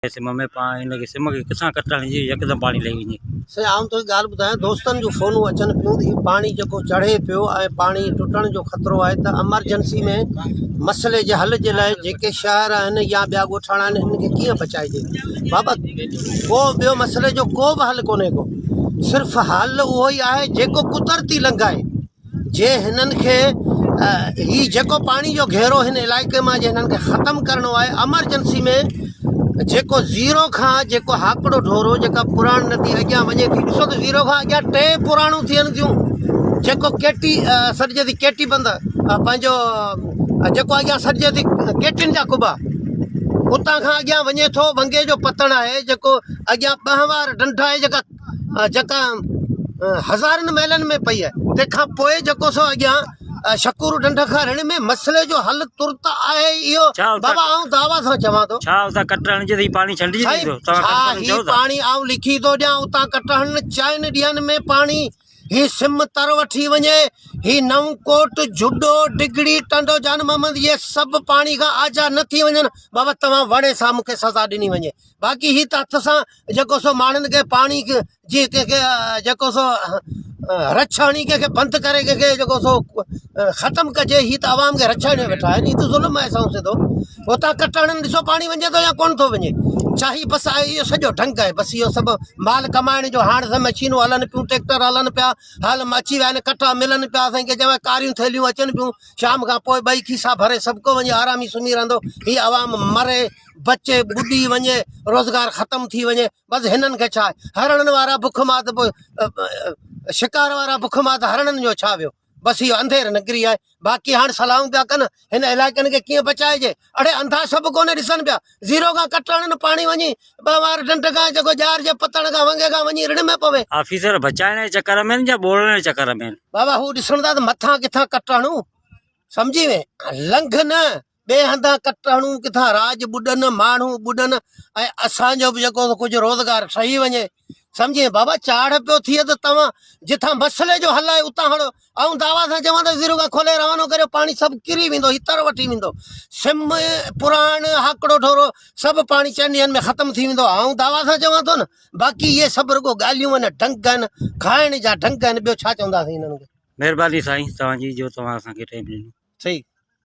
SIM में हिनखे SIM खे किथां कटण जी यकदम पानी लही वञे। से आउं तो ॻाल्हि ॿुधायां, दोस्तनि जूं फ़ोनूं अचनि पियूं, हीउ पाणी जेको चढ़े पियो ऐं पाणी टुटण जो ख़तरो आहे, त एमरजेंसी में मसइले जे हल जे लाइ जेके शहर आहिनि या ॿिया ॻोठाणा आहिनि, हिन खे कीअं बचाइजे बाबा। को ॿियो मसइले जो को बि हल कोन्हे को, सिर्फ़ु हल उहो ई आहे जेको कुदरती लंघाए। जे हिननि खे हीउ जेको पाणी जो घेरो हिन इलाइक़े मां जे हिननि खे ख़तमु करिणो आहे, एमरजेंसी में जेको ज़ीरो खां जेको हाकड़ो ढोरो जेका पुराण नदी अॻियां वञे थी, ॾिसो त ज़ीरो खां अॻियां 3 पुराणूं थियनि थियूं। जेको केटी सॾिजे थी केटी बंद पंहिंजो जेको अॻियां सॾिजे थी केटियुनि जा कुबा, उतां खां अॻियां वञे थो वंगे जो पतण आहे, जेको अॻियां 2 वार ढंढ आहे जेका हज़ारनि मैलनि में पई आहे। तंहिंखां पोइ जेको सो अॻियां शकूर ढंढ खां रिण में मसइले जो हल तुर्त आहे इहो बाबा। आउं दावा सां चवां थो, छा उतां कटण जे पाणी छंडिजी वेंदो? छा पाणी आउं लिखी थो ॾियां, उतां कटण 4 ॾींहंनि में पाणी ही सिम तर वठी वञे, ही नवकोट जुडो डिगड़ी टंडो जान मोहम्मद ये सभु पाणी खां आजा न थी वञनि बाबा। तव्हां वणे सां मूंखे सज़ा ॾिनी वञे। बाक़ी ही त हथ सां जेको सो माण्हुनि खे पाणी जी कंहिंखे जेको सो रछाणी कंहिंखे बंदि करे कंहिंखे जेको सो ख़तमु कजे, ही त आवाम खे रछाइण वेठा आहिनि। ही त ज़ुल्म आहे साऊं सिधो। उतां कटण ॾिसो पाणी वञे थो या कोन थो वञे, छा ही बसि आहे इहो सॼो ढंग आहे। बसि इहो सभु माल कमाइण जो। हाणे त मशीनूं हलनि पियूं, ट्रैक्टर हलनि पिया, हल अची विया आहिनि, कटा मिलनि पिया, असांखे चवां कारियूं थैलियूं अचनि पियूं, शाम खां पोइ 2 खीसा भरे सभु को वञे आरामी सुम्ही रहंदो। ही आवाम मरे बचे ॿुॾी वञे, रोज़गार ख़तमु थी वञे। बसि हिननि खे छा आहे, हरणनि वारा बुख मां त शिकार वारा बुख मां त हरणनि जो छा वियो। बसि इहो अंधेर नगरी आहे। बाक़ी हाणे सलाहूं पिया कनि हिन इलाइक़नि खे कीअं बचाइजे। अड़े अंधा सभु कोन्हे ॾिसनि पिया, ज़ीरो खां कटण पाणी वञी 2 वार ढंढ खां जेको जार जे पतण खां वंगे खां वञी रिण में पवे। ऑफिसर बचाइण जे चकर में या ॿोड़ण जे चकर में? बाबा हू ॾिसण था त मथां किथां कटाणूं, सम्झी में लंघ न ॿिए हंधा कटाणूं, किथां राज ॿुॾनि, माण्हू ॿुॾनि, ऐं असांजो बि जेको कुझु रोज़गार ठही वञे। सम्झे बाबा, चाढ़ पियो थिए त तव्हां जिथां मसइले जो हल आहे उतां हलो। ऐं दावा सां चवां त ज़ीरो खां खोले रवानो करियो, पाणी सभु किरी वेंदो, ही तर वठी वेंदो। सिम पुराण हाकड़ो ढोरो सभु पाणी 4 ॾींहंनि में ख़तमु थी वेंदो। ऐं दावा सां चवां थो न, बाक़ी इहे सभु रुॻो ॻाल्हियूं आहिनि, ढंग आहिनि, खाइण जा ढंग आहिनि, ॿियो छा चवंदासीं हिननि खे। महिरबानी साईं तव्हांजी जो तव्हां असांखे टाइम ॾिनो। सही।